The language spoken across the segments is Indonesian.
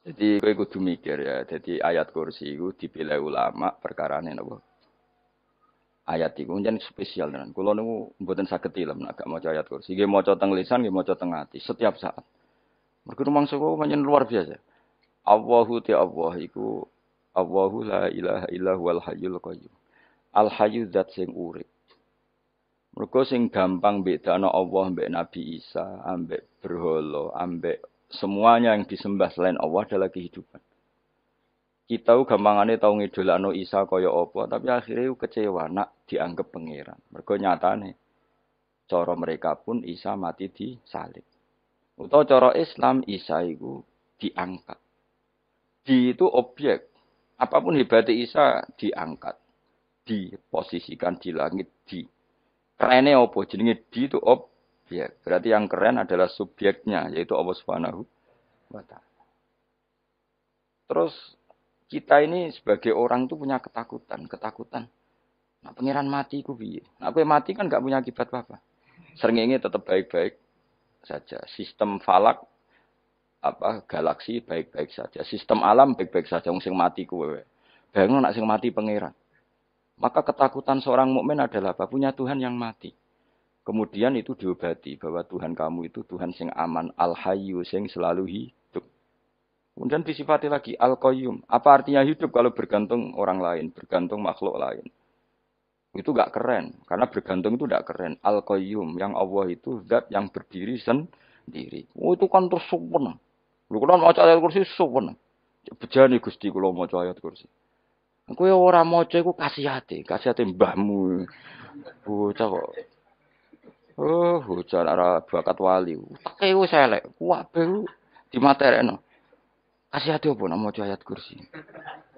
Jadi kowe kudu mikir ya. Jadi ayat kursi itu dipilih ulama perkarane napa? Ayat iku njen spesial tenan. Kula niku mboten saged tilem nek gak maca ayat kursi. Nggih maca teng lisan, nggih maca teng ati setiap saat. Mergo rumangsa kok pancen luar biasa. Allahu ti Allah iku Allahu la ilaha illa huwal hayyul qayyum. Al hayyu zat sing urip. Mergo sing gampang bedano Allah mbek Nabi Isa, ambek berhala, ambek semuanya yang disembah selain Allah adalah kehidupan. Kita gampangane tau ngidolakno Isa kaya apa, tapi akhirnya kecewa nak dianggap pangeran. Mergo nyatane cara mereka pun Isa mati di salib. Utawa cara Islam Isa iku diangkat. Di itu objek. Apapun hebatnya Isa diangkat, diposisikan di langit, di. Kerennya apa? Jenenge di itu objek. Berarti yang keren adalah subjeknya, yaitu Allah Subhanahu wa Ta'ala. Terus kita ini sebagai orang tuh punya ketakutan. Nah, pangeran mati ku piye? Nah, kowe mati kan gak punya akibat apa-apa. Srengenge tetap baik-baik saja. Sistem falak galaksi baik-baik saja. Sistem alam baik-baik saja. Wong sing mati kuwe. Bayangno nek sing mati pangeran. Maka ketakutan seorang mukmin adalah apa? Punya Tuhan yang mati. Kemudian itu diobati bahwa Tuhan kamu itu Tuhan sing aman, al-hayyu sing selalu hidup. Kemudian disifati lagi al-qayyum. Apa artinya hidup kalau bergantung orang lain, bergantung makhluk lain? Itu gak keren, karena bergantung itu gak keren. Al-qayyum, yang Allah itu zat yang berdiri sendiri. Oh, itu kan terus suwen. Lu kan maca ayat kursi suwen. Bejane Gusti kula maca ayat kursi. Kowe ora maca iku kasihate mbahmu. Bocah kok. Oh, bocah ora bakat wali. Teke wis elek, kuwabe dimaterekno. Kasihate opo nek maca ayat kursi?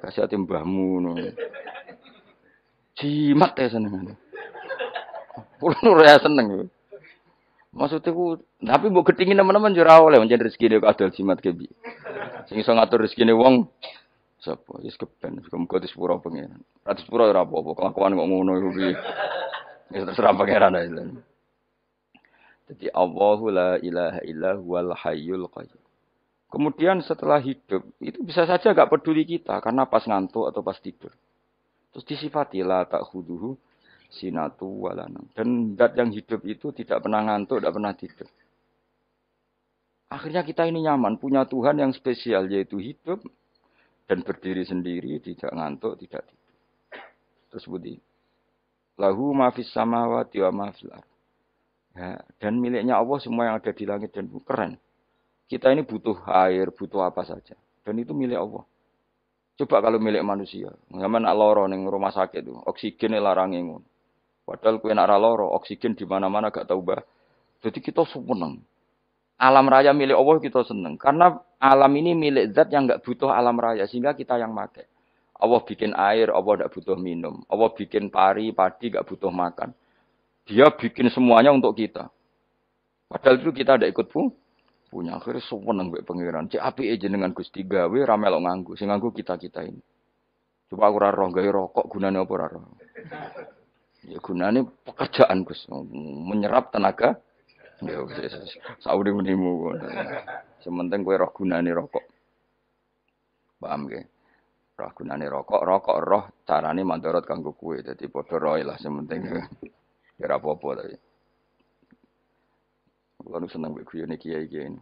Kasihate mbahmu ngono. Jimat ya senengane. Kulo ora seneng. Maksudnya ku, tapi mbok gedhingi teman-teman yo ora oleh pancen rezekine kok adol jimat ke piye. Sing iso ngatur rezekine wong sapa? Wis keben, muga disepuro pengen. Ora disepuro ora apa-apa, kelakuan kok ngono iku piye. Ya terserah pangeran ae. Jadi Allahu la ilaha illa huwal hayyul qayyum. Kemudian setelah hidup, itu bisa saja gak peduli kita karena pas ngantuk atau pas tidur. Terus disifati la ta'khuduhu sinatu walanam. Dan zat yang hidup itu tidak pernah ngantuk, tidak pernah tidur. Akhirnya kita ini nyaman, punya Tuhan yang spesial, yaitu hidup dan berdiri sendiri, tidak ngantuk, tidak tidur. Terus budi. Lahu mafis samawati wa mafil ardh. Ya, dan miliknya Allah semua yang ada di langit dan bumi. Keren. Kita ini butuh air, butuh apa saja. Dan itu milik Allah. Coba kalau milik manusia. Zaman lara ning rumah sakit itu, oksigen larang ngono. Padahal kowe nek ora lara, oksigen di mana-mana gak tau bah. Jadi kita seneng. Alam raya milik Allah kita seneng. Karena alam ini milik zat yang gak butuh alam raya. Sehingga kita yang pakai. Allah bikin air, Allah gak butuh minum. Allah bikin padi gak butuh makan. Dia bikin semuanya untuk kita. Padahal itu kita tidak ikut punya. Akhirnya seneng mbek pangeran. Cek apike jenengan Gusti gawe ra melok nganggo. Sing nganggo kita-kita ini. Coba aku ora roh gawe rokok gunane apa ora roh. Ya gunane pekerjaan Gus, menyerap tenaga. Ya wis sauri menimu. Sementing kowe roh gunane rokok. Paham ge? Roh gunane rokok roh carane mandorot kanggo kowe. Dadi padha roe lah sementing. Ya ora apa-apa tapi. Kulo seneng mbek guyone kiai-kiai ini.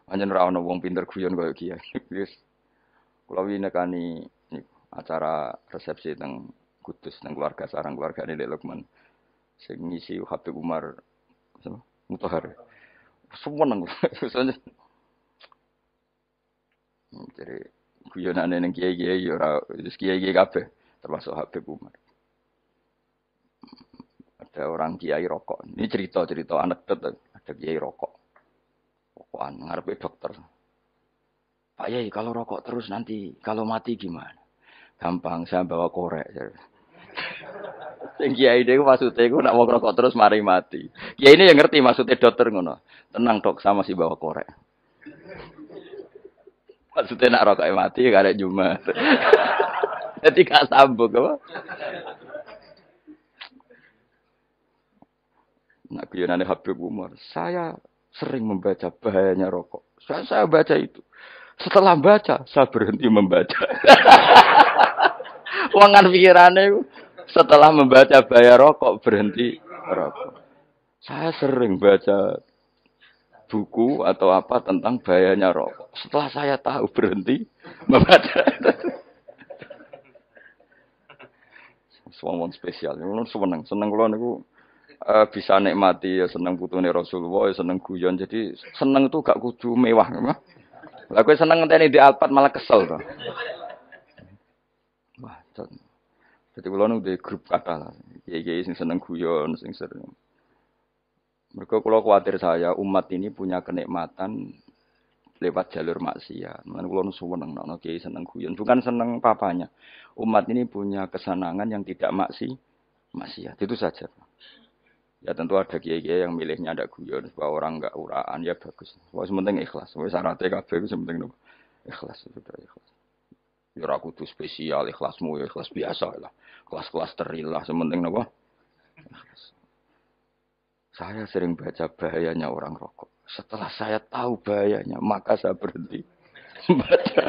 Anjen ora ana wong pinter guyon koyo kiai. Wis kulo wingi nekani acara resepsi teng Kudus nang keluarga sarang keluargane Dek Lukman. Sing ngisi Habib Umar Mutahar. Seneng. Jadi guyonane ning kiai-kiai ora wis kiai-kiai kabeh termasuk Habib Umar. Ada orang kiai rokok. Ini cerita-cerita anekdot ada kiai rokok. Rokokan ngarepe dokter. Pak Yai kalau rokok terus nanti kalau mati gimana? Gampang saya bawa korek. Sing kiai dhewe maksudnya iku nek wong rokok terus mari mati. Kiai ini yang ngerti maksudnya dokter ngono. Tenang dok, sama si bawa korek. Maksudnya nak rokok mati gak ada Jumat. Jadi gak sambung apa? Nak guyonane Habib Umar. Saya sering membaca bahayanya rokok. Saya baca itu. Setelah baca, saya berhenti membaca. Wangan pikirannya setelah membaca bayar rokok berhenti rokok. Saya sering baca buku atau apa tentang bahayanya rokok. Setelah saya tahu berhenti membaca. Wong spesial, seneng kalau niku bisa nikmati ya seneng putune Rasulullah, ya seneng guyon. Jadi seneng itu gak kudu mewah, mah. Lah kowe seneng ngenteni di Alphard malah kesel to. Wah, jadi kalau nu di grup kata lah, kiai sing seneng guyon, sing sering. Mereka kalau khawatir saya umat ini punya kenikmatan lewat jalur maksiat. Mana kalau nu seneng, nono kiai seneng guyon, bukan seneng papanya. Umat ini punya kesenangan yang tidak maksiat, itu saja. Ya tentu ada kiai-kiai yang milihnya ada guyon, supaya orang enggak uraan ya bagus. Wah sementing ikhlas, wah syaratnya kabeh itu sementing ikhlas sudah ikhlas. Ya ora kudu spesial ikhlasmu ya ikhlas biasa lah. Kelas-kelas terilah sementing napa? Saya sering baca bahayanya orang rokok. Setelah saya tahu bahayanya, maka saya berhenti baca.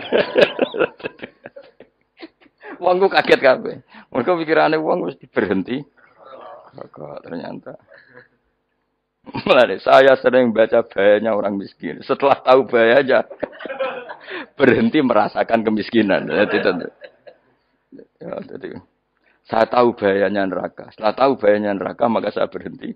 Wongku kaget kabeh. Mergo pikirane wong wis berhenti rokok ternyata. Mulai saya sering baca bahayanya orang miskin. Setelah tahu bahayanya, berhenti merasakan kemiskinan. Jadi, saya tahu bahayanya neraka. Setelah tahu bahayanya neraka, maka saya berhenti.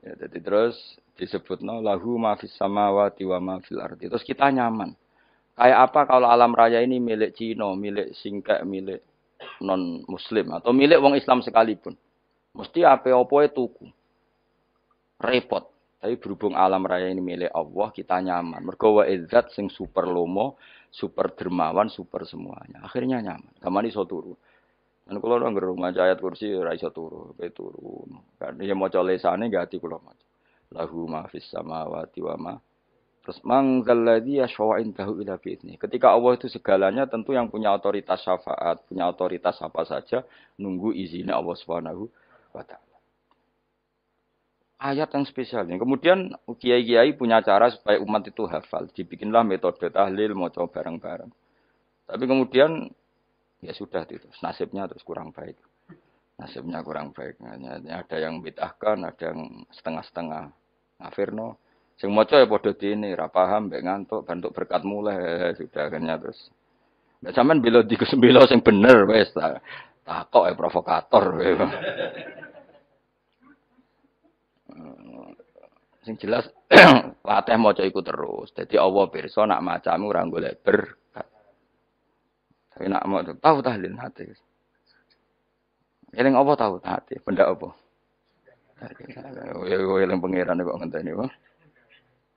Ya, jadi terus disebut lahu ma fis samawati wa ma fil ardi. Terus kita nyaman. Kayak apa kalau alam raya ini milik Cina, milik Singkek, milik non Muslim atau milik wong Islam sekalipun. Mesti apa-apa tuku. Repot. Tapi berhubung alam raya ini milik Allah, kita nyaman. Mergo wa izzat sing super lomo, super dermawan, super semuanya. Akhirnya nyaman. Kamane iso turu. Dan kalau orang gerung maca ayat kursi ora iso turu, pe turu. Kan ya maca lesane gati kula maca. Lahu ma fis samawati wa ma. Terus mangzal ladzi yashfa'u indahu ila bi'izni. Ketika Allah itu segalanya tentu yang punya otoritas syafaat, punya otoritas apa saja nunggu izinnya Allah Subhanahu wa taala. Ayat yang spesial. Kemudian kiai-kiai punya cara supaya umat itu hafal. Dibikinlah metode tahlil maca bareng-bareng. Tapi kemudian ya sudah itu nasibnya terus kurang baik. Nasibnya kurang baik. Ada yang bid'ahkan, ada yang setengah-setengah ngafirno. Sing maca ya padha dene, ra paham mbek ngantuk, bentuk berkat mulai sudah akhirnya terus. Nek sampean bela di kesembelo sing bener wis takok ya provokator. Sing jelas latih maca iku terus. Dadi Allah pirsa nak macamu ora golek berkat. Tapi nak mau tahu tahlil hati. Eling apa tahu hati, benda apa? Eling pangeran kok ngenteni wae.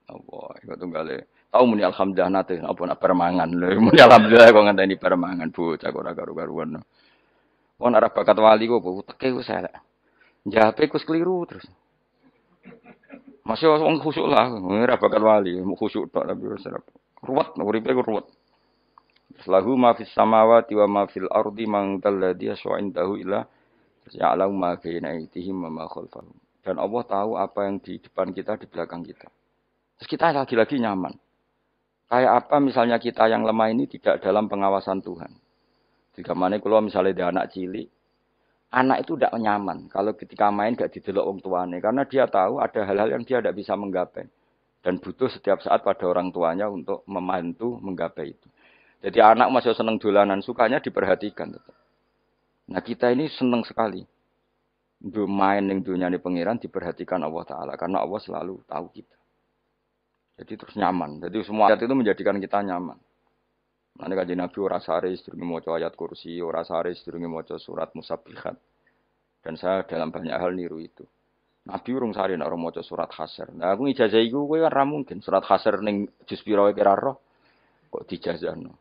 Apa iku tunggale. Tahu muni alhamdulillah nate apa nak permangan lho. Muni alhamdulillah kok ngenteni permangan bocah kok ora karo-karuan. Wong ora bakat wali kok teke wis elek. Njape kus keliru terus. Masih wong khusyuk lah, ora bakat wali, khusyuk tok tapi wis ruwet, uripe ku ruwet. Lahu ma fis samawati wa ma fil ardi man dalladhi yash'indahu ila ya'lamu ma baina aydihim wa ma khalfahum. Dan Allah tahu apa yang di depan kita, di belakang kita. Terus kita lagi-lagi nyaman. Kayak apa misalnya kita yang lemah ini tidak dalam pengawasan Tuhan. Jika mana kalau misalnya ada anak cilik, anak itu tidak nyaman kalau ketika main gak didelok wong tuane karena dia tahu ada hal-hal yang dia tidak bisa menggapai dan butuh setiap saat pada orang tuanya untuk membantu menggapai itu. Jadi anak masih seneng dolanan, sukanya diperhatikan tetap. Nah kita ini seneng sekali. Main ning dunyane pangeran diperhatikan Allah Ta'ala karena Allah selalu tahu kita. Jadi terus nyaman. Jadi semua ayat itu menjadikan kita nyaman. Nanti kajian Nabi ora sare sedurunge maca ayat kursi, ora sare sedurunge maca surat musabbihat. Dan saya dalam banyak hal niru itu. Nabi urung sare nek ora maca surat Hasyr. Nah aku ijazah iku kowe kan ra mungkin surat Hasyr ning juz pira wae kira roh kok dijazahno.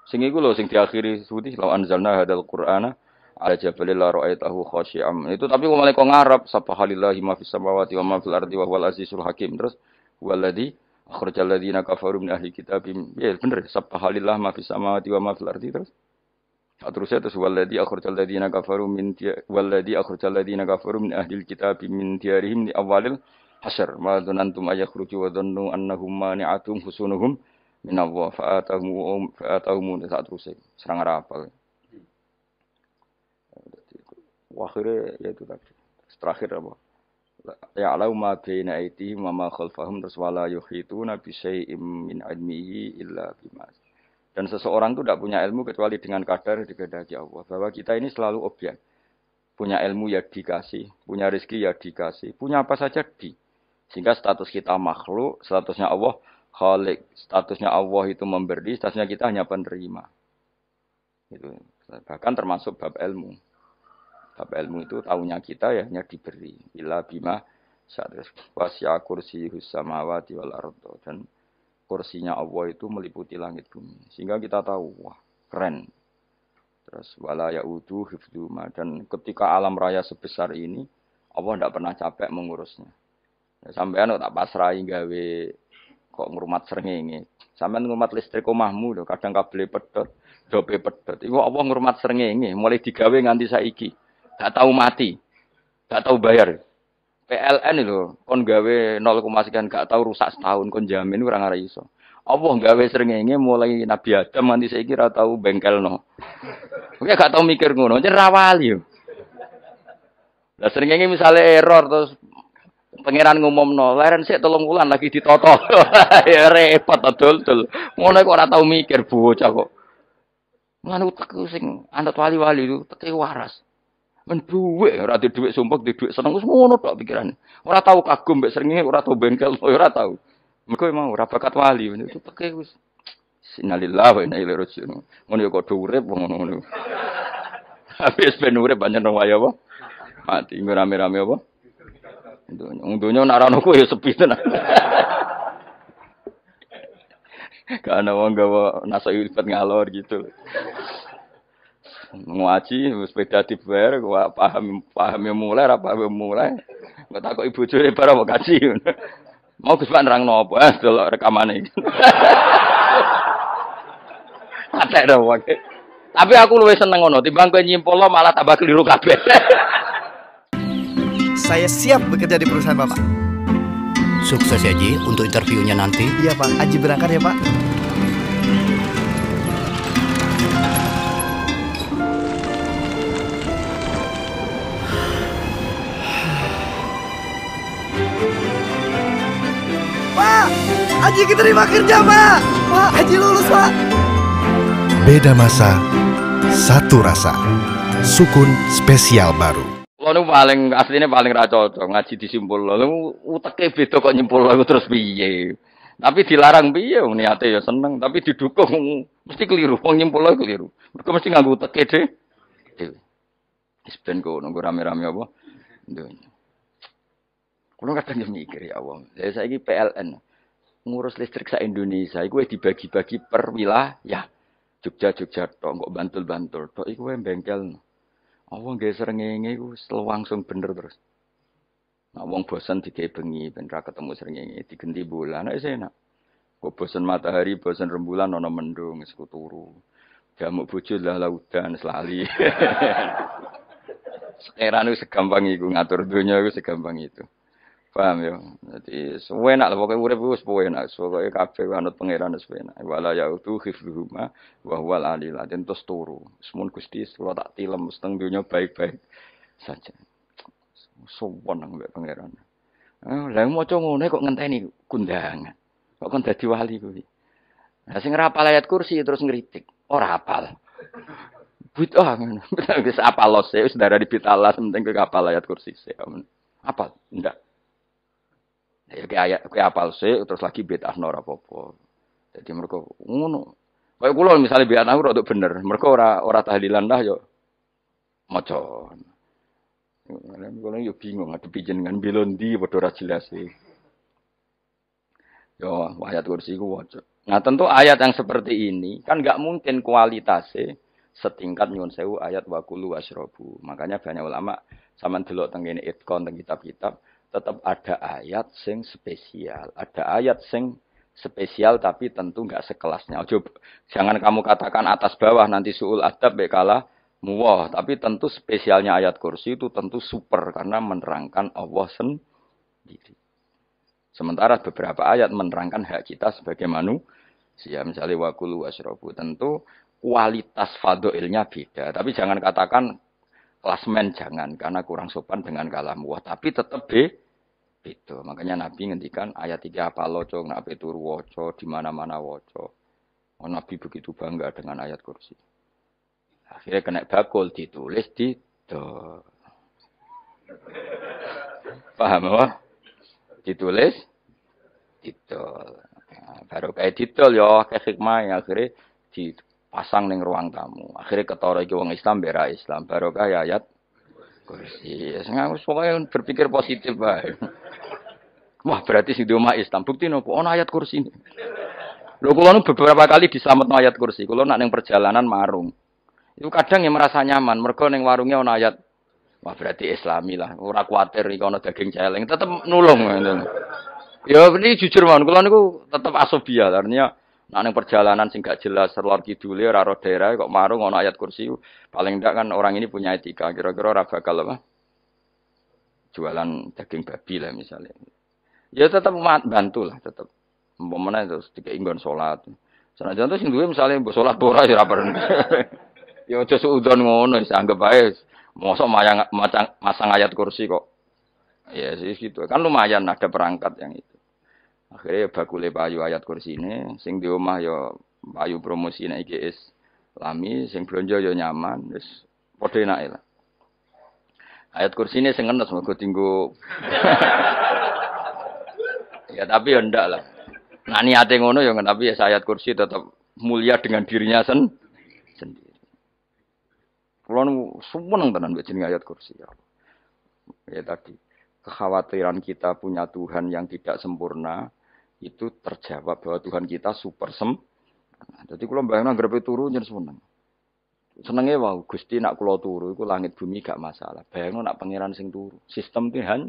Sing iku lho sing diakhiri suci law anzalna hadal qur'ana ala jabalil la ra'aitahu khashi'am. Itu tapi kok malah kok ngarep subhanallahi ma fis samawati wa ma fil ardi wa huwal azizul hakim. Terus waladzi akhrajal ladzina kafaru min ahli kitab. Ya bener subhanallah ma fis samawati wa ma fil ardi terus. Terusnya terus waladhi akhrajal ladzina kafaru waladhi akhrajal ladzina kafaru min ahlil kitab min diyarihim li awalil hasyr ma dzanantum ayakhruju wa dhannu annahum mani'atum husunuhum min Allah fa'atahum saat terusnya serang rapal. Akhirnya ya itu tadi. Terakhir apa? Ya'lamu ma baina aydihim wa ma khalfahum terus wala yuhituna bi syai'im min ilmihi illa bima. Dan seseorang itu tidak punya ilmu kecuali dengan kadar dikehendaki Allah. Bahwa kita ini selalu objek. Punya ilmu ya dikasih, punya rezeki ya dikasih, punya apa saja di. Sehingga status kita makhluk, statusnya Allah khalik, statusnya Allah itu memberi, statusnya kita hanya penerima. Itu bahkan termasuk bab ilmu. Bab ilmu itu tahunya kita ya hanya diberi. Illa bima syadris wasya kursiyus samawati wal ardh dan kursinya Allah itu meliputi langit bumi. Sehingga kita tahu, wah keren. Terus wala yaudu hifdzuma dan ketika alam raya sebesar ini Allah tidak pernah capek mengurusnya. Ya, sampean tak pasrahi gawe kok ngrumat srengenge. Sampean ngrumat listrik omahmu lho, kadang kabel pedhot, dope pedhot. Iku Allah ngrumat srengenge mulai digawe nganti saiki. Gak tahu mati. Gak tahu bayar. PLN itu kon gawe 0, sekian gak tahu rusak setahun kon jamin ora ngara iso. Allah gawe srengenge mulai Nabi Adam nganti saiki ora tahu bengkelno. Oke gak tahu mikir ngono, jen ra wali yo. Lah srengenge misale error terus pangeran ngumumno, leren sik 3 wulan lagi ditoto. Ya repot dol-dol. Ngono kok ora tahu mikir bocah kok. Lan utek sing anut wali-wali itu teke waras. Men duwe ora di dhuwit sumpek di dhuwit seneng wis ngono tok pikirane. Ora tau kagum mbek srengenge, ora tau bengkel, ora tau. Mergo emang ora bakat wali itu teke wis innalillahi wa inna ilaihi raji'un. Ngono ya kok urip ngono. Habis ben urip banyak nang waya apa? Mati nggo rame-rame apa? Untunya nak ana kowe ya sepi tenan. Karena wong gawa nasa ilfat ngalor gitu. Ngaji sepeda dibayar paham mulai apa mulai nggak takut ibu curi para mau kaji mau Gus Pak nerangno apa delok rekamane iki atek dah wae tapi aku luwih seneng ngono timbang kowe nyimpulno malah tambah keliru kabeh. Saya siap bekerja di perusahaan Bapak. Sukses ya Ji untuk interviewnya nanti. Iya Pak, Aji berangkat ya Pak. Pak, Aji keterima kerja Pak. Pak, Aji lulus Pak. Beda masa, satu rasa. Sukun spesial baru. Kalau paling aslinya paling ra cocok ngaji disimpul. Lalu uteke beda kok nyimpul aku terus piye. Tapi dilarang piye niate ya seneng, tapi didukung mesti keliru. Wong nyimpul keliru. Mergo mesti nganggo uteke dhewe. Wis ben kok nunggu rame-rame apa. Kulo kadang yo mikir ya Allah. Lah saiki PLN ngurus listrik sa Indonesia iku dibagi-bagi per wilayah. Jogja tok, kok Bantul tok iku bengkel. Allah nggih srengenge iku langsung bener terus. Nah wong bosan digawe bengi ben ra ketemu srengenge digenti bulan wis enak. Kok bosan matahari, bosan rembulan ana mendung wis turu. Jamuk bojo lah laudan selali. Sekarang itu segampang itu ngatur dunia itu segampang itu. Paham ya? Jadi enak lah pokoknya urip wis enak. Pokoke kabeh anut pangeran wis enak. Wala yautu khifruhuma wa huwal alil azim terus turu. Semun Gusti kula tak tilem seteng dunia baik-baik saja. Sowan nang mbek pangeran. Lah maca ngene kok ngenteni kundangan. Kok kon dadi wali kuwi. Lah sing ora hafal ayat kursi terus ngritik. Ora hafal. Bid'ah ngono. Wis apal lose wis darah di bitalah penting kowe hafal ayat kursi. Apal? Ndak. Ya kayak apal sih terus lagi bid'ah ora apa-apa. Jadi mereka ngono. Kayak kula misale bid'ah ora bener, mereka ora tahlilan dah yo maca. Kula yo bingung ngadepi jenengan belondi padha ora jelas sih. Yo ayat kursi ku waca. Nah, tentu ayat yang seperti ini kan enggak mungkin kualitasnya setingkat nyuwun sewu ayat waqulu wasyrabu. Makanya banyak ulama sampean delok teng kene itqon teng kitab-kitab tetap ada ayat sing spesial, ada ayat sing spesial tapi tentu enggak sekelasnya. Jangan kamu katakan atas bawah nanti suul adab kalah muwah, tapi tentu spesialnya ayat kursi itu tentu super karena menerangkan Allah sendiri. Sementara beberapa ayat menerangkan hak kita sebagai manusia, misalnya wakulu wasrobu, tentu kualitas fadilnya beda. Tapi jangan katakan klasmen, jangan, karena kurang sopan dengan kalam wah. Tapi tetap beda. Makanya Nabi ngendikan ayat 3 apa loco, nabi turu woco, di mana-mana woco. Oh, Nabi begitu bangga dengan ayat kursi. Akhirnya kena bakul ditulis di do. Paham apa? Ditulis didol. Nah, baru kayak didol ya kayak hikmah akhirnya dipasang ning ruang tamu. Akhirnya ketara iki wong Islam bera Islam. Baru kayak ayat kursi. Sengaja pokoknya berpikir positif bae. Wah, berarti sing di omah Islam. Bukti nopo ono ayat kursi. Lho kula nu beberapa kali diselametno ayat kursi. Kula nak ning perjalanan marung. Itu kadang yang merasa nyaman mergo ning warungnya ono ayat. Wah, berarti Islami lah. Ora kuwatir iki ono daging celeng, tetep nulung ngono. Ya ini jujur mawon, kula niku tetep asobia, artinya nek ning perjalanan sing gak jelas lor kidule ora ro daerah kok marung ana ayat kursi, paling ndak kan orang ini punya etika, kira-kira ora bakal apa? Jualan daging babi lah misalnya. Ya tetep bantu lah, tetep. Umpamane terus dikek nggon salat. Senajan to sing duwe misale mbok salat ora ya ora perlu. Ya aja suudon ngono, wis anggap ae mosok masang ayat kursi kok. Ya sih gitu. Kan lumayan ada perangkat yang itu. Akhirnya bakule payu ayat kursi ini, sing di omah ya payu promosi nek iki Islami, sing blonjo ya nyaman, wis padha enake lah. Ayat kursi ini sing ngenes mergo tinggo. Ya tapi ya ndak lah. Nah niate ngono ya tapi ya ayat kursi tetap mulia dengan dirinya sendiri. Kulo seneng tenan mbek jeneng ayat kursi ya. Ya tadi kekhawatiran kita punya Tuhan yang tidak sempurna itu terjawab bahwa Tuhan kita super sempurna. Jadi kalau bayangin grepe turu nyen seneng. Senenge wae Gusti nak kula turu iku langit bumi gak masalah. Bayangno nak pangeran sing turu, sistem Tuhan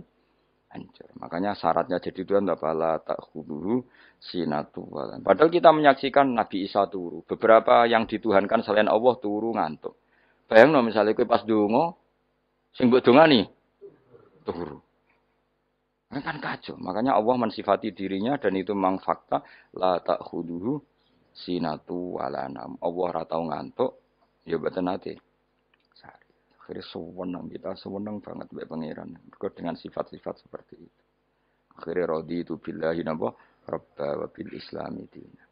hancur. Makanya syaratnya jadi Tuhan bala takhuduhu sinatu walan. Padahal kita menyaksikan Nabi Isa turu. Beberapa yang dituhankan selain Allah turu ngantuk. Bayangno misalnya kowe pas donga sing mbok dongani turu. Ini kan kacau. Makanya Allah mensifati dirinya dan itu memang fakta. La ta'khuduhu sinatu walanam. Allah ora tau ngantuk. Ya betul nanti. Akhirnya sewenang kita. Sewenang banget mbak pangeran. Dengan sifat-sifat seperti itu. Akhirnya raditu billahi nabah. Rabba wa bil islami dina.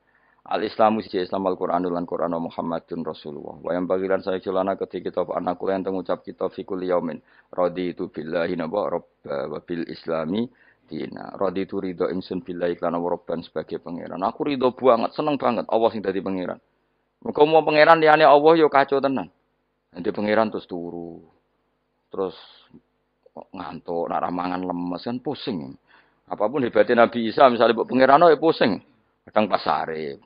Al-Islamu siji Islam Al-Qur'anul lan Qur'an Muhammadun Rasulullah. Wa yang bagilan saya celana ketika kita anakku yang mengucap kita fikul yaumin. Raditu billahi nabah rabba wa bil islami dina. Raditu ridho ingsun billahi lan rabban sebagai pangeran. Aku ridho banget, seneng banget Allah sing dadi pangeran. Muga mau pangeran liyane Allah yo kacau tenan. Nanti pangeran terus turu. Terus ngantuk, nak mangan lemes kan pusing. Apapun hebatnya Nabi Isa misalnya pangeran ya pusing. Kadang pasare,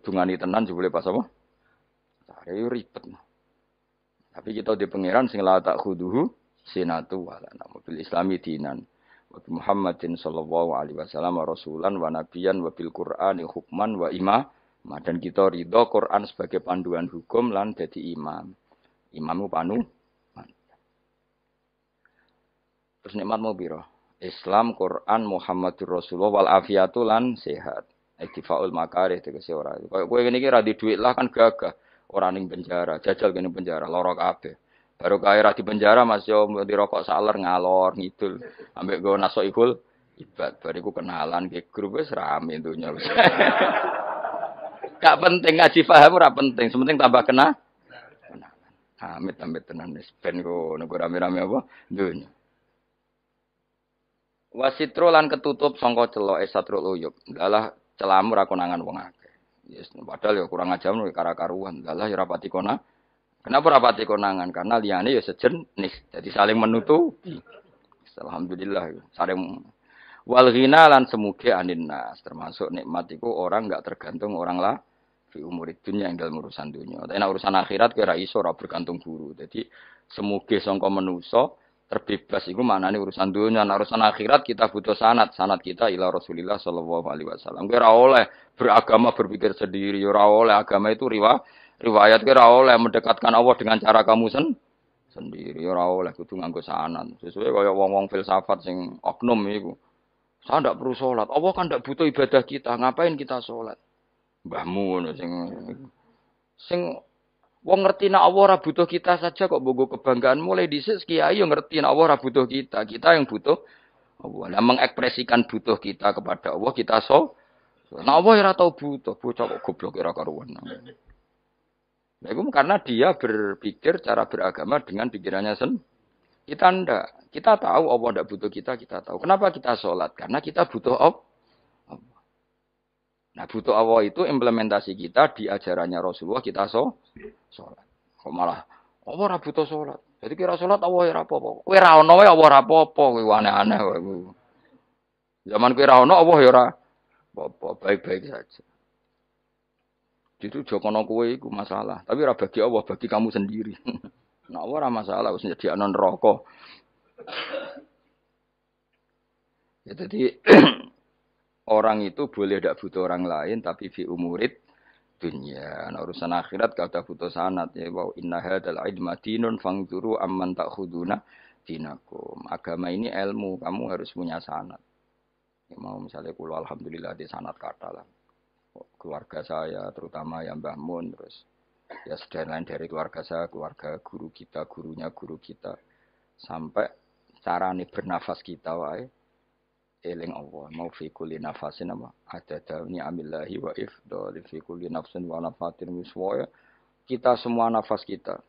dungani tenan jebule pas apa? Pasare yo ribet. Tapi kita di pangeran sing la tak khuduhu sinatu wala nabil islami dinan. Wa Muhammadin sallallahu alaihi wasallam rasulan wa nabiyan wa bil Qur'ani hukman wa imam. Dan kita ridho Quran sebagai panduan hukum lan dadi imam. Imamu panu. Terus nikmat mau piro? Islam, Quran, Muhammadur Rasulullah wal afiatu lan sehat. Iktifaul makarih tegese ora. Kowe ngene iki ra di dhuwit lah kan gagah. Ora ning penjara, jajal kene penjara, lara kabeh. Baru kae ra di penjara Mas yo dirokok saler ngalor ngidul. Ambek go nasoibul ibad. Bariku kenalan ke grup wis rame dunya wis. Gak penting ngaji paham ora penting, sementing tambah kenalan. Amit-amit tenan wis ben go nego rame-rame apa dunya. Wasitro lan ketutup sangka celok satrul uyub. Dalah celamu ra konangan wong akeh. Yes, padahal ya kurang ajar lho kara-karuan. Dalah ya rapati konangan. Kenapa rapati konangan? Karena liyane ya sejenis. Jadi saling menutupi. Alhamdulillah saling wal ghina lan semuge anin nas. Termasuk nikmat iku orang enggak tergantung orang lah fi umur dunya ing dalam urusan dunya. Tapi nek urusan akhirat kira iso ora bergantung guru. Jadi semuge sangka manusa terbebas iku maknane urusan dunia, urusan akhirat kita butuh sanad kita ila Rasulillah sallallahu alaihi wasallam. Kowe ora oleh beragama berpikir sendiri, ora oleh agama itu riwayat kowe ora oleh mendekatkan Allah dengan cara kamu sendiri, ora oleh kudu nganggo sanad. Sesuai kaya wong-wong filsafat sing oknum iku. Saya ndak perlu salat. Allah kan ndak butuh ibadah kita, ngapain kita salat? Mbahmu ngono sing wong ngerti nek Allah ora butuh kita saja kok bogo kebanggaan mulai dhisik kiai yo ngerti nek Allah ora butuh kita yang butuh Allah. Lah mengekspresikan butuh kita kepada Allah kita nek Allah ora tau butuh, bocah kok goblok ora karuan. Nah, itu karena dia berpikir cara beragama dengan pikirannya kita ndak. Kita tahu Allah ndak butuh kita tahu. Kenapa kita sholat? Karena kita butuh Allah. Nah, butuh Allah itu implementasi kita di ajarannya Rasulullah kita sholat. Kok malah Allah ora butuh sholat. Jadi kira sholat Allah ora apa-apa. Kowe ra ono wae Allah ora apa-apa, kowe aneh-aneh kowe. Zaman kowe ra ono Allah ya ora apa-apa, baik-baik saja. Itu jokono kowe iku masalah, tapi ora bagi Allah, bagi kamu sendiri. Nah, Allah ora masalah wis nyediakno neraka. Ya jadi orang itu boleh tidak butuh orang lain, tapi fi umurid dunia. Nah, urusan akhirat gak ada butuh sanad ya. Wa inna hadzal ilma dinun fangzuru amman ta'khuduna dinakum. Agama ini ilmu, kamu harus punya sanad. Ya, mau misalnya kulo alhamdulillah di sanad kata lah. Keluarga saya terutama yang Mbah Mun terus ya sedaya lain dari keluarga saya, keluarga guru kita, gurunya guru kita sampai carane bernafas kita wae eling Allah mau fi kulli nafasin apa ada ni'amillahi wa ifdal fi kulli nafsin wa nafatin wiswa kita semua nafas kita.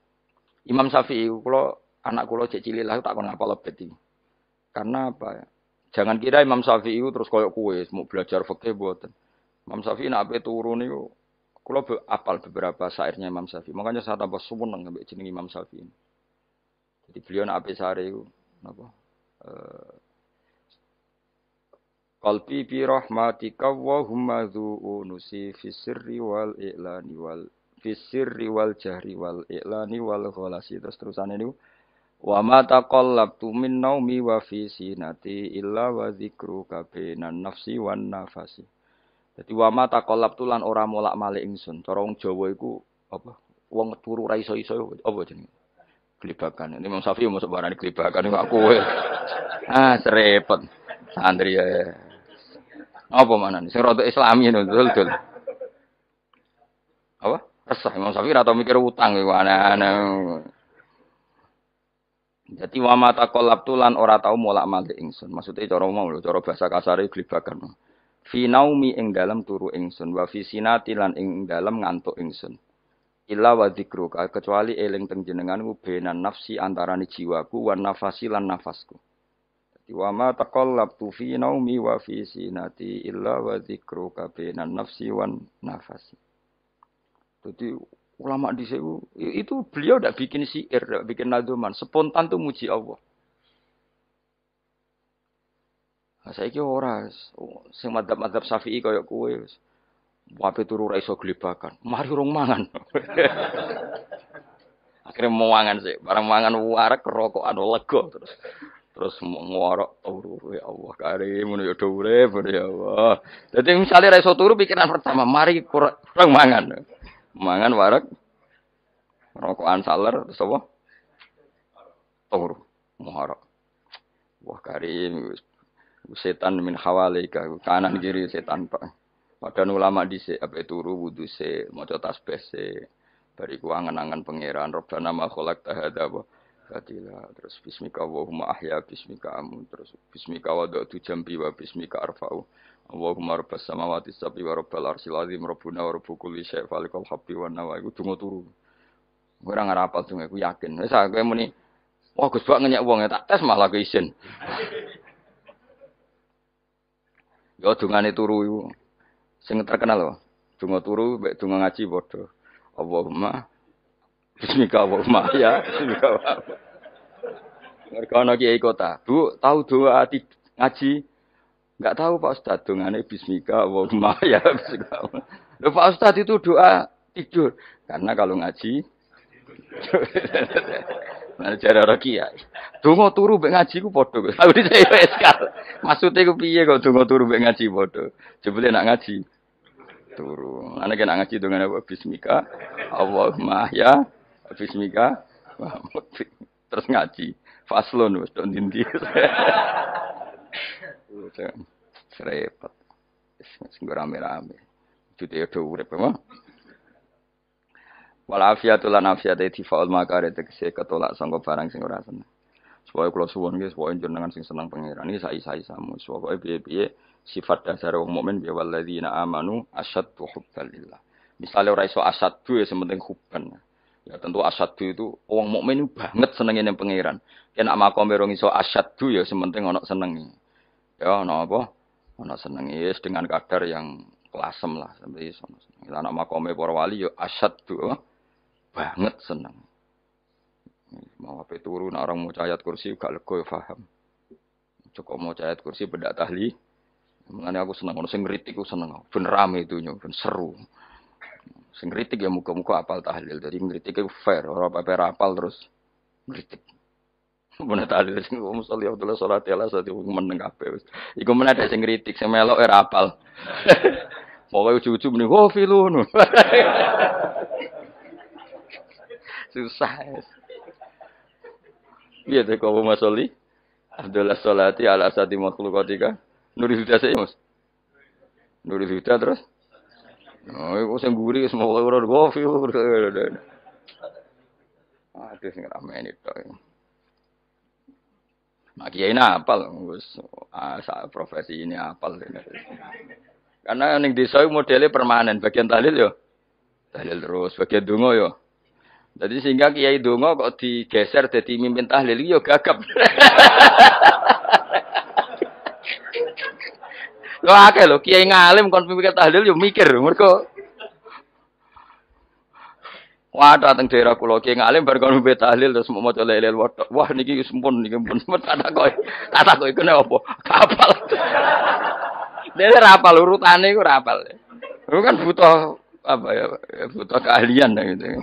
Imam Syafi'i kula anak kula cek cilik lah tak kon ngapal lebet iki. Karena apa? Jangan kira Imam Syafi'i terus koyo kowe mau belajar fikih mboten. Imam Syafi'i nek ape turu niku kula apal beberapa syairnya Imam Syafi'i. Makanya saya tambah seneng ambek jeneng Imam Syafi'i. Jadi beliau nek ape sare iku napa? Qalbi bi rahmatika wa humma dzu'unusi fi sirri wal i'lani wal fi sirri wal jahri wal i'lani wal ghalasi terusane niku wa ma taqallabtu min naumi wa fi sinati illa wa dzikruka bainan nafsi wan nafasi. Dadi wa ma taqallabtu lan ora molak-malik ingsun. Cara wong Jawa iku apa? Wong turu ra iso-iso apa jenenge? Gelibakan. Ini Imam Syafi'i masuk barani gelibakan kok kowe. Serepet. Santri ya. Apa manane? Sing rada Islami ngono dul. Apa? Resah Imam Syafi'i ora tau mikir utang iku aneh-aneh. Dadi wa mata qalabtu lan ora tau molak-malik ingsun. Maksude cara omong lho, cara bahasa kasare gelibakan. Fi naumi ing dalem turu ingsun, wa fi sinati lan ing dalem ngantuk ingsun. Illa wa dzikruka kecuali eling teng jenenganku benan nafsi antarane jiwaku wan nafasi lan nafasku. Dadi wa ma taqallabtu fi naumi wa fi sinati illa wa dzikruka benan nafsi wan nafasi. Jadi ulama di situ itu beliau tidak bikin syair, tidak bikin nadzuman, spontan tuh muji Allah. Nah, saya kira orang, sing madzhab Syafi'i kayak kue, wape turu ra iso glebakan, mari urung mangan. Akhirnya mau mangan sih, barang mangan warak kerokokan lega terus ngorok turu ya Allah karim ngono ya urip ya Allah. Dadi misale ra iso turu pikiran pertama, mari kurang mangan. Mangan warak rokokan saler terus apa? Turu ngorok. Wah karim setan min hawalika kanan kiri setan Pak. Padahal ulama dhisik ape turu wudu se maca tasbih se bariku angen-angen pangeran Rabbana ma khalaqta hadza wa batila terus bismika Allahumma ahya bismika amun terus bismika wada'tu jambi wa bismika arfa'u Allahumma rabbas samawati sab'i wa rabbal arsyil azim rabbuna wa rabbu kulli syai' falikal habbi wan nawa iku donga turu. Ora ngarapal donga iku yakin. Wis kowe muni wah Gus Bak ngenyek wong tak tes malah keisen. Yo dungane turu iku sing terkenal lho. Donga turu mek donga ngaji padha. Allahumma bismika Allahumma ya bismika. Mergo ana kiai kota. Bu, tahu doa ngaji? Enggak tahu Pak Ustaz dongane bismika Allahumma ya bismika. Lho Pak Ustaz itu doa tidur. Karena kalau ngaji Nah, jare ora kiai. Donga turu mbek ngaji ku padha. Aku dhisik wis kal. Maksude ku piye kok donga turu mbek ngaji padha? Jebule nak ngaji turu. Ana kena ngaji dengan apa? Bismika Allahumma ya Bismika terus ngaji. Faslon wis don dindi. Serepet. Sing rame-rame. Jute do urip apa? Walafiatul lan afiate difaul makare tegese ketolak sangka barang sing ora seneng. Supaya kula suwun nggih supaya jenengan sing seneng pangeran iki sai-sai samu. Supaya piye-piye sifat dasar wong mukmin ya walladzina amanu asyaddu hubbalillah. Misale ora iso asyaddu ya sementing hubban. Ya tentu asyaddu itu wong mukmin banget senenge ning pangeran. Yen nak makome rong iso asyaddu ya sementing ana senenge. Ya ana apa? Ana senenge wis dengan kadar yang kelasem lah sampai iso. Lah nak makome para wali ya asyaddu banget seneng. Mau apa turu nak orang mau ayat kursi gak lega ya paham. Cukup mau ayat kursi beda tahli. Mengenai aku seneng, orang sing ngritik aku seneng. Ben rame itu nyo, ben seru. Sing ngritik ya muka-muka apal tahlil. Jadi ngritik itu fair, orang apa apal terus ngritik. Bener tahlil sing musolli Abdullah salat ala sate meneng kabeh wis. Iku meneh ada sing ngritik, sing melok ora apal. Pokoke ujug-ujug muni ho filun. Susah. Iya teh kau musolli Abdullah salati ala sate makhluqatika. Nuri Huda sih mas, Nuri Huda terus, oh, aku sengguri semua orang gofi, aduh sing ramen itu, mak kiai ini apal, profesi ini apal, karena yang desa modelnya permanen, bagian tahlil yo, tahlil terus, bagian dungo yo, jadi sehingga kiai dungo kok digeser jadi mimpin tahlil yo gagap. Lho akeh lho kiai ngalim kon pemikiran tahlil yo mikir mergo wadah teng daerah kula kiai ngalim bar kon pemikiran tahlil terus mau maca lelel wadah wah niki sempun niki pun tak kok iku nek apa kapal dene ra apal urutane iku ora apal lu kan butuh apa ya butuh keahlian gitu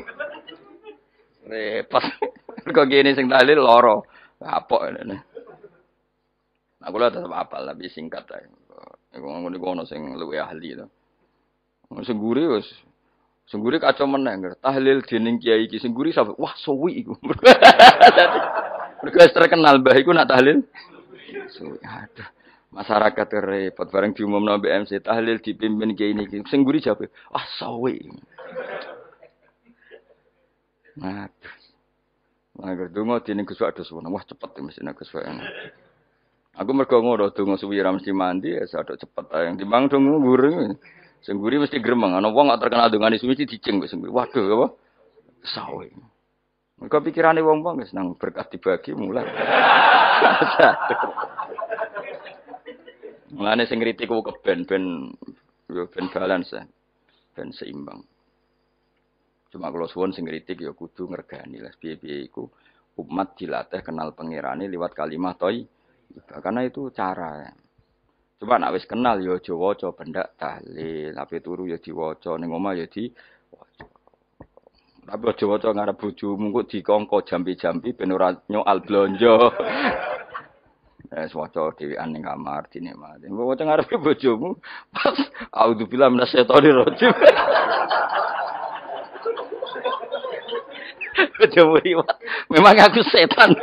repot kok gini sing tahlil loro apok ngene nah kula tetep apal tapi singkat ae. Iku ngono sing luwih ahli to. Sing guri wis sing guri kacau meneh tahlil dening kiai iki sing guri sampe wah suwi iku. Mergo terkenal mbah iku nak tahlil suwi. Aduh. Masyarakat repot bareng diumumno mbek MC tahlil dipimpin kiai niki. Sing guri jabe wah suwi. Aduh. Mager donga dening Gus Wados wah cepet mesti nek Gus Wados. Aku mergo ngono donga suwi ra mesti mandi ya sadok cepet ae. Timbang donga nguri. Sing nguri mesti gremeng. Ana wong gak terkenal dongane suwi dicing wis nguri. Waduh apa? Sawe. Mergo pikirane wong-wong wis nang berkah dibagi mulai. Mulane sing kritik ku keben ben balance. Ben seimbang. Cuma kalau suwun sing kritik ya kudu ngergani lah piye-piye iku umat dilatih kenal pangerane liwat kalimat thoi. Karena itu cara. Coba nak wis kenal ya aja waca bendak tahlil, ape turu ya diwaca ning omah ya diwaca. Tapi aja waca ngarep bojomu kok dikongko jampi-jampi ben ora nyoal blonjo. Wis waca dhewean ning kamar dinikmati. Mbok waca ngarep bojomu pas auzubillahi minasyaitonir rajim. Bojomu memang aku setan.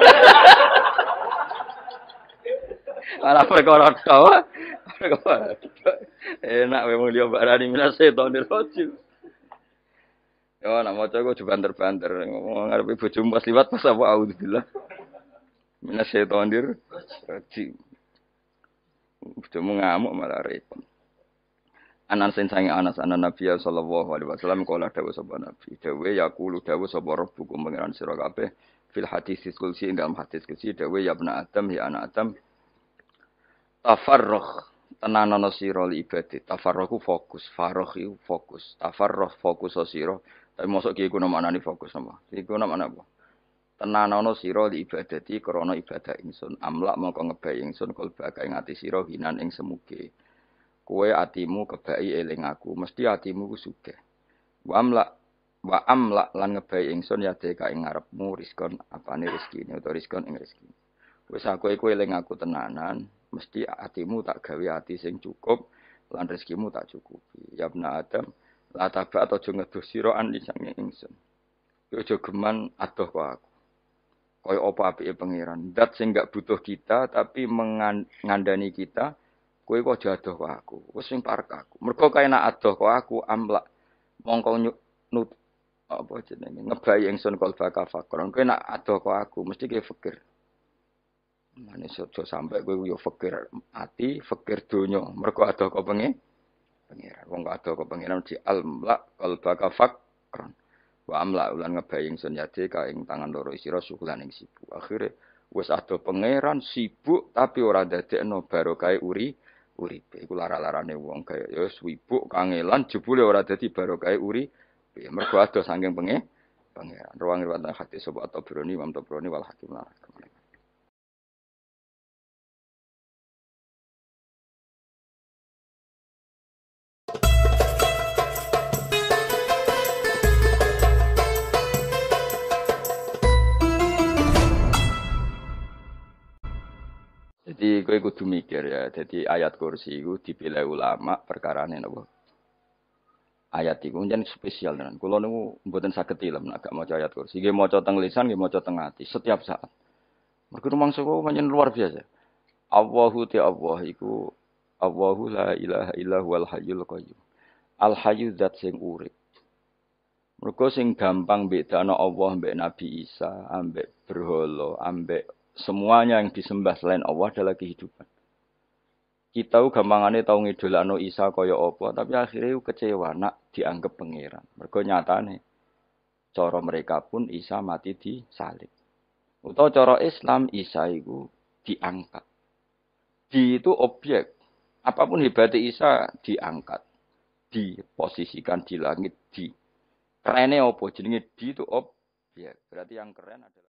Malah perkara tok. Enak memang dia barani minas setonir rajim. Yo nak maca kok banter-banter ngomong ngarepe bojomu pas liwat pas apa auzubillah. Minas setonir rajim. Bojomu ngamuk malah repot. Anan sing sange Anas anan Nabi sallallahu alaihi wasallam kala dawuh sapa Nabi. Dawuh yaqulu dawuh sapa rabbukum pangeran sira kabeh fil hadis qudsi dalam hadis qudsi dawuh ya ibnu Adam ya anak Adam tafarruh tenanono sira li ibadah. Tafarruhu fokus, farruh iku fokus. Tafarruh fokus sira. Tapi mosok iki kuwi maknane fokus apa? Iki kuwi maknane apa? Tenanono sira li ibadati krana ibadah ingsun. Amlak mongko ngebai ingsun kalbaka ing ati sira hinan ing semuge. Kowe atimu kebai eling aku, mesti atimu ku sugih. Wa amlak Wa amla lan ngebai ingsun ya deka ing ngarepmu rizkon apane rezekine utawa rizkon ing rezekine. Wis aku iku eling aku tenanan, mesti atimu tak gawe ati sing cukup lan rezekimu tak cukupi. Ya bna Adam, la tabat aja ngedus sira an lisange ingsun. Yo aja geman adoh kok aku. Kaya apa apike pangeran. Dat sing gak butuh kita tapi mengandani kita, kowe kok aja adoh kok aku. Wis sing parek aku. Mergo kaya nak adoh kok aku amlak mongko nut apa jenenge ngebai ingsun kalbaka fakron. Kowe nak adoh kok aku mesti kowe fikir. Mane aja sampe kowe yo fikir ati, fikir donya. Mergo adoh kok pangeran. Wong kok adoh kok pangeran di almlak kalbaka fakron. Wa amla ulan ngebai ingsun yade ka ing tangan loro sira sukulan ing sibuk. Akhire wis ado pangeran sibuk tapi ora dadekno barokah uripe. Iku lara-larane wong kaya ya sibuk kangelan jebule ora dadi barokah uripe. Mergo ado saking pangeran. Ruang riwayat hadis sapa Tabrani, Imam Tabrani wal Hakim lan. Jadi kowe kudu mikir ya. Jadi ayat kursi itu dipilih ulama perkarane napa? Ayat iku njen spesial tenan. Kula niku mboten saged tilem nek gak maca ayat kursi. Nggih maca teng lisan, nggih maca teng ati setiap saat. Mergo rumangsa kok pancen luar biasa. Allahu ta Allah iku Allahu la ilaha illa huwal hayyul qayyum. Al hayyu zat sing urip. Mergo sing gampang bedana Allah mbek Nabi Isa, ambek berhala, ambek semuanya yang disembah selain Allah adalah kehidupan. Kita gampangane tau ngidolakno Isa kaya apa, tapi akhirnya kecewa nak dianggap pangeran. Mergo nyatane cara mereka pun Isa mati disalib. Utawa cara Islam Isa iku diangkat. Di itu objek. Apapun hebatnya Isa diangkat. Diposisikan di langit di. Kerene apa jenenge di itu objek. Berarti yang keren adalah